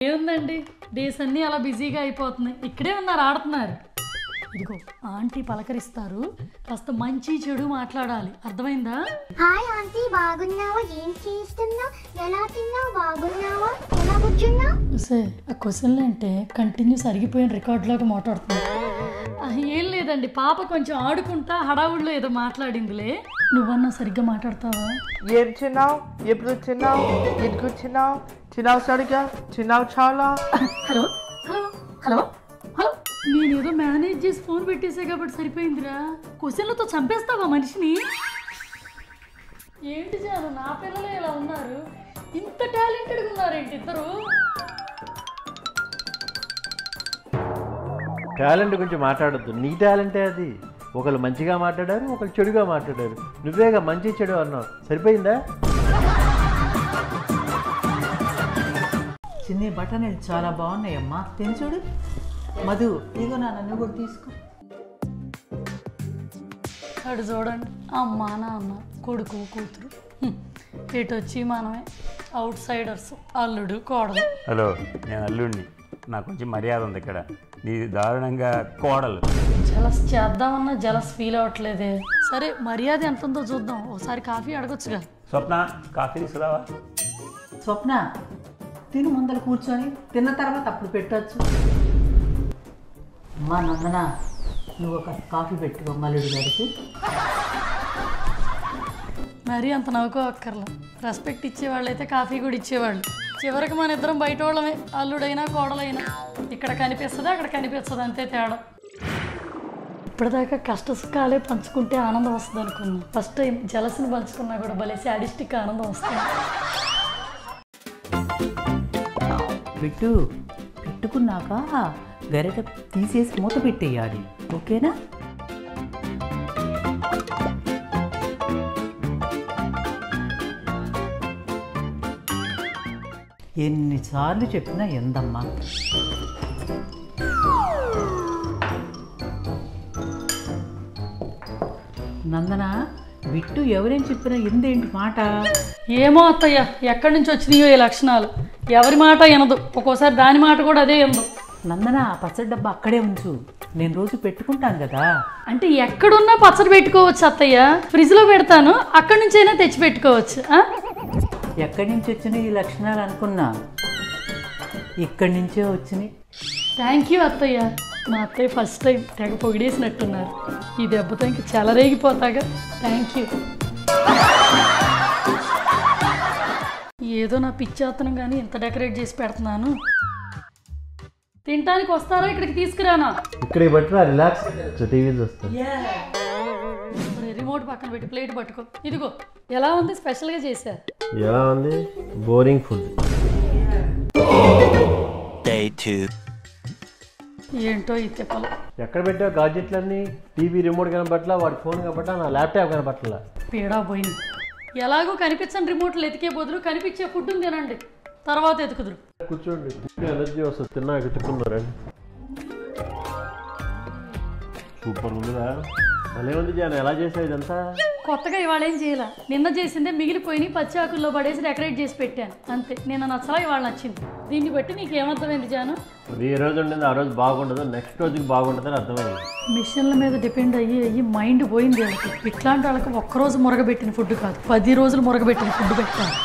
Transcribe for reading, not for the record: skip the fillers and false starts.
ఏముందండి డేస్ అన్నీ అలా బిజీగా అయిపోతున్నాయి. ఇక్కడే ఉన్నారు, ఆడుతున్నారు. ఇదిగో ఆంటీ పలకరిస్తారు, కాస్త మంచి చెడు మాట్లాడాలి, అర్థమైందా? హాయ్ ఆంటీ, బాగున్నావా? ఏం చేస్తున్నావు? ఎలా తిన్నావు? బాగున్నావా? ఎలా కూర్చున్నావు? సరే, ఆ క్వశ్చన్లు అంటే కంటిన్యూస్ అరిగిపోయిన రికార్డులోకి మాట్లాడుతున్నావు. ఏం లేదండి, పాప కొంచెం ఆడుకుంటా హడావుడిలో ఏదో మాట్లాడిందిలే. నువ్వన్నా సరిగ్గా మాట్లాడతావా? ఏం చిన్నావు? ఎప్పుడు చిన్నావు? ఎందుకు చిన్నావు? చిన్నావు సరిగ్గా? చిన్నావు చాలా? హలో హలో హలో హలో నేను ఏదో మేనేజ్ చేసి ఫోన్ పెట్టేసా కాబట్టి సరిపోయిందిరా. క్వశ్చన్లతో చంపేస్తావా మనిషిని? ఏంటి చాలు, నా పిల్లలు ఇలా ఉన్నారు, ఇంత టాలెంటెడ్గా ఉన్నారేంటి ఇద్దరు? టాలెంట్ గురించి మాట్లాడద్దు, నీ టాలెంటే అది. ఒకళ్ళు మంచిగా మాట్లాడారు, ఒకళ్ళు చెడుగా మాట్లాడారు, నువ్వేగా మంచి చెడు అన్నావు, సరిపోయిందా? చిన్ని బఠానీలు చాలా బాగున్నాయమ్మా, తిని చూడు. మధు, ఇగో నాన్న, నువ్వు కూడా తీసుకో. అడు చూడండి, అమ్మ నాన్న కొడుకు కూతురు, ఇటు వచ్చి మనమే అవుట్ సైడర్స్, అల్లుడు కోడలు. హలో, నేను అల్లుడిని, నాకు కొంచెం మర్యాద ఉంది ఇక్కడ. నీ దారుణంగా కోడలు. జలస్ చేద్దామన్నా జలస్ ఫీల్ అవ్వట్లేదే. సరే, మర్యాద ఎంత ఉందో చూద్దాం, ఒకసారి కాఫీ అడగొచ్చుగా. స్వప్న, కాఫీ తీసుకురావా? స్వప్న, తిను, ముందర కూర్చొని తిన్న తర్వాత అప్పుడు పెట్టవచ్చు. అమ్మా నందన, నువ్వు ఒక కాఫీ పెట్టుకో మల్లుడి గారికి. మరీ అంత నవ్వుకో అక్కర్లా, రెస్పెక్ట్ ఇచ్చేవాళ్ళైతే కాఫీ కూడా ఇచ్చేవాళ్ళు. చివరికి మన ఇద్దరం బయట వాళ్ళమే, అల్లుడైనా కోడలైనా. ఇక్కడ కనిపిస్తుంది, అక్కడ కనిపిస్తుంది, అంతే తేడా. ఇప్పటిదాకా కష్ట సుఖాలే పంచుకుంటే ఆనందం వస్తుంది అనుకున్నా, ఫస్ట్ టైం జలసిని పంచుకున్నా కూడా భలే శాడిస్టిక్ ఆనందం వస్తుంది. పెట్టుకున్నాక గరిట తీసేసి మూత పెట్టేయాలి, ఓకేనా? ఎన్నిసార్లు చెప్పినా ఎందమ్మా. నందన, బిట్టు ఎవరేం చెప్పినా ఎందేంటి మాట? ఏమో అత్తయ్య, ఎక్కడి నుంచి వచ్చినాయో ఈ లక్షణాలు. ఎవరి మాట వినదు, ఒక్కోసారి దాని మాట కూడా అదే వినదు. నందన, పచ్చడి డబ్బా అక్కడే ఉంచు, నేను రోజు పెట్టుకుంటాను కదా. అంటే ఎక్కడున్నా పచ్చడి పెట్టుకోవచ్చు అత్తయ్య, ఫ్రిడ్జ్లో పెడతాను, అక్కడి నుంచి అయినా తెచ్చి పెట్టుకోవచ్చు. ఎక్కడి నుంచి వచ్చినాయి ఈ లక్షణాలు అనుకున్నా, ఇక్కడి నుంచే వచ్చినాయి. థ్యాంక్ యూ అత్తయ్య. మా అత్తయ్య ఫస్ట్ టైం తెగ పొగిడేసినట్టున్నారు. ఈ దెబ్బతో ఇంక చెలరేగిపోతాగా. Thank you. ఏదో నా పిచ్చేతనం కానీ ఇంత డెకరేట్ చేసి పెడుతున్నాను. తినటానికి వస్తారా? ఇక్కడికి తీసుకురానా? ఇక్కడికి పట్టురా, రిలాక్స్, టీవీ చూస్తా. రిమోట్ పక్కన పెట్టి ప్లేట్ పట్టుకో. ఇదిగో, ఎలా ఉంది? స్పెషల్గా చేశా. ఎలా ఉంది? Boring food. ఏంటో ఈ తిప్పలు. ఎక్కడ పెట్టావు గాడ్జెట్లన్నీ? టీవీ రిమోట్ కనపట్లా, వాడి ఫోన్ కనపట్లా, నా ల్యాప్టాప్ కనపట్లా. పీడా పోయింది. ఎలాగో కనిపించని రిమోట్లు ఎతికే బదులు కనిపించే ఫుడ్ తినండి, తర్వాత ఎతుకుదురు. కూర్చోండి, ఎనర్జీ వస్తుంది, తిన్నా ఎత్తుకున్నారండి. సూపర్ ఉందిరా. అదే ఉంది జాన్, ఎలా చేసావు ఇదంతా? కొత్తగా ఇవాళ ఏం చేయాల, నిన్న చేసిందే మిగిలిపోయి పచ్చి ఆకుల్లో పడేసి డెకరేట్ చేసి పెట్టాను అంతే. నిన్న నచ్చలా, ఇవాళ నచ్చింది. దీన్ని బట్టి నీకు ఏమర్థమైంది జాను? అది ఏ రోజు ఉండింది ఆ రోజు బాగుండదు, నెక్స్ట్ రోజుకి బాగుంటుంది అని అర్థమైంది. మిషన్ల మీద డిపెండ్ అయ్యి మైండ్ పోయింది వాళ్ళకి. ఇట్లాంటి వాళ్ళకి ఒక్కరోజు మురగబెట్టిన ఫుడ్ కాదు, 10 రోజులు మురగబెట్టిన ఫుడ్ పెట్టాలి.